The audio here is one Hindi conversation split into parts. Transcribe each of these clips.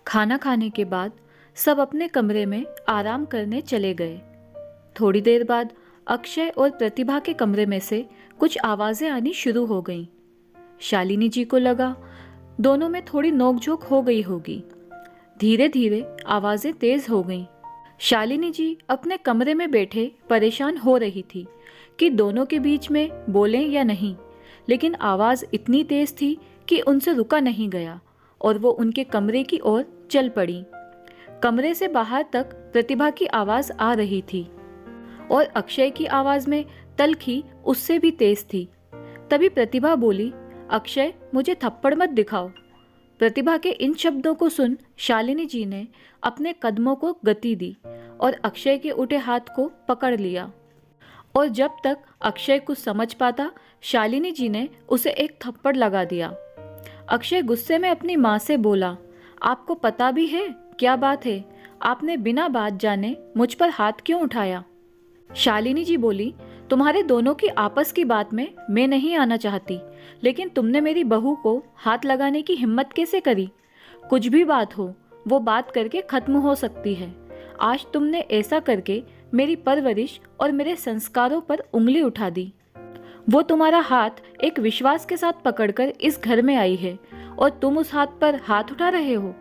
खाना खाने के बाद सब अपने कमरे में आराम करने चले गए। थोड़ी देर बाद अक्षय और प्रतिभा के कमरे में से कुछ आवाज़ें आनी शुरू हो गईं। शालिनी जी को लगा दोनों में थोड़ी नोकझोंक हो गई होगी। धीरे धीरे आवाज़ें तेज हो गईं। शालिनी जी अपने कमरे में बैठे परेशान हो रही थी कि दोनों के बीच में बोलें या नहीं, लेकिन आवाज़ इतनी तेज थी कि उनसे रुका नहीं गया और वो उनके कमरे की ओर चल पड़ी। कमरे से बाहर तक प्रतिभा की आवाज़ आ रही थी और अक्षय की आवाज़ में तल्खी उससे भी तेज थी। तभी प्रतिभा बोली, अक्षय, मुझे थप्पड़ मत दिखाओ। प्रतिभा के इन शब्दों को सुन शालिनी जी ने अपने कदमों को गति दी और अक्षय के उठे हाथ को पकड़ लिया। और जब तक अक्षय कुछ समझ पाता, शालिनी जी ने उसे एक थप्पड़ लगा दिया। अक्षय गुस्से में अपनी माँ से बोला, आपको पता भी है क्या बात है? आपने बिना बात जाने मुझ पर हाथ क्यों उठाया? शालिनी जी बोली, तुम्हारे दोनों की आपस की बात में मैं नहीं आना चाहती, लेकिन तुमने मेरी बहू को हाथ लगाने की हिम्मत कैसे करी? कुछ भी बात हो, वो बात करके खत्म हो सकती है। आज तुमने ऐसा करके मेरी परवरिश और मेरे संस्कारों पर उंगली उठा दी। वो तुम्हारा हाथ एक विश्वास के साथ पकड़कर इस घर में आई है और तुम उस हाथ पर हाथ उठा रहे हो।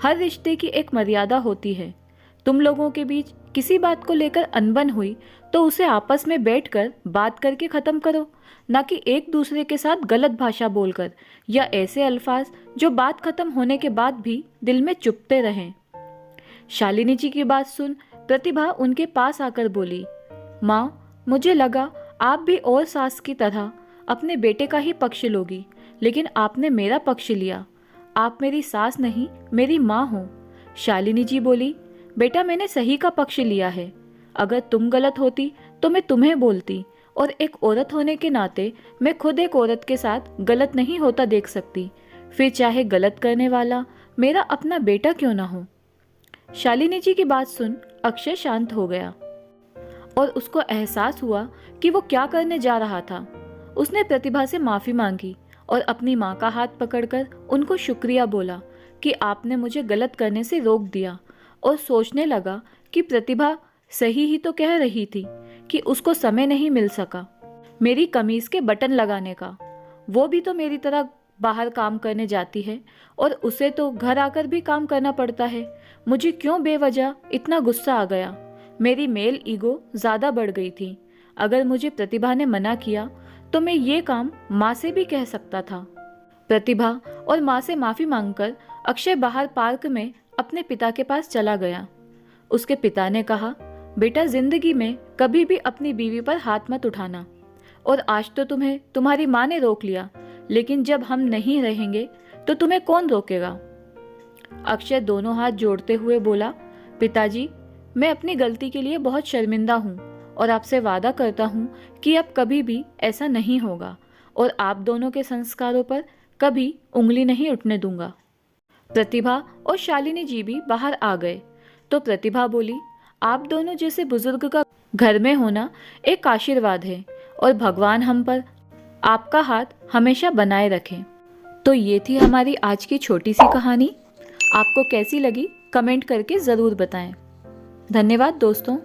हर रिश्ते की एक मर्यादा होती है। तुम लोगों के बीच किसी बात को लेकर अनबन हुई तो उसे आपस में बैठकर बात करके ख़त्म करो, ना कि एक दूसरे के साथ गलत भाषा बोलकर या ऐसे अल्फाज जो बात खत्म होने के बाद भी दिल में चुभते रहें। शालिनी जी की बात सुन प्रतिभा उनके पास आकर बोली, माँ, मुझे लगा आप भी और सास की तरह अपने बेटे का ही पक्ष लोगी, लेकिन आपने मेरा पक्ष लिया। आप मेरी सास नहीं, मेरी माँ हो। शालिनी जी बोली, बेटा, मैंने सही का पक्ष लिया है। अगर तुम गलत होती तो मैं तुम्हें बोलती, और एक औरत होने के नाते मैं खुद एक औरत के साथ गलत नहीं होता देख सकती, फिर चाहे गलत करने वाला मेरा अपना बेटा क्यों ना हो। शालिनी जी की बात सुन अक्षय शांत हो गया और उसको एहसास हुआ कि वो क्या करने जा रहा था। उसने प्रतिभा से माफ़ी मांगी और अपनी माँ का हाथ पकड़कर उनको शुक्रिया बोला कि आपने मुझे गलत करने से रोक दिया, और सोचने लगा कि प्रतिभा सही ही तो कह रही थी कि उसको समय नहीं मिल सका मेरी कमीज़ के बटन लगाने का। वो भी तो मेरी तरह बाहर काम करने जाती है और उसे तो घर आकर भी काम करना पड़ता है। मुझे क्यों बेवजह इतना गुस्सा आ गया? मेरी मेल ईगो ज़्यादा बढ़ गई थी। अगर मुझे प्रतिभा ने मना किया तो मैं ये काम माँ से भी कह सकता था। प्रतिभा और माँ से माफ़ी मांगकर अक्षय बाहर पार्क में अपने पिता के पास चला गया। उसके पिता ने कहा, बेटा, जिंदगी में कभी भी अपनी बीवी पर हाथ मत उठाना। और आज तो तुम्हें तुम्हारी माँ ने रोक लिया, लेकिन जब हम नहीं रहेंगे तो तुम्हें कौन रोकेगा? अक्षय दोनों हाथ जोड़ते हुए बोला, पिताजी, मैं अपनी गलती के लिए बहुत शर्मिंदा हूँ और आपसे वादा करता हूँ कि अब कभी भी ऐसा नहीं होगा और आप दोनों के संस्कारों पर कभी उंगली नहीं उठने दूंगा। प्रतिभा और शालिनी जी भी बाहर आ गए तो प्रतिभा बोली, आप दोनों जैसे बुजुर्ग का घर में होना एक आशीर्वाद है और भगवान हम पर आपका हाथ हमेशा बनाए रखें। तो ये थी हमारी आज की छोटी सी कहानी। आपको कैसी लगी कमेंट करके ज़रूर बताएं। धन्यवाद दोस्तों।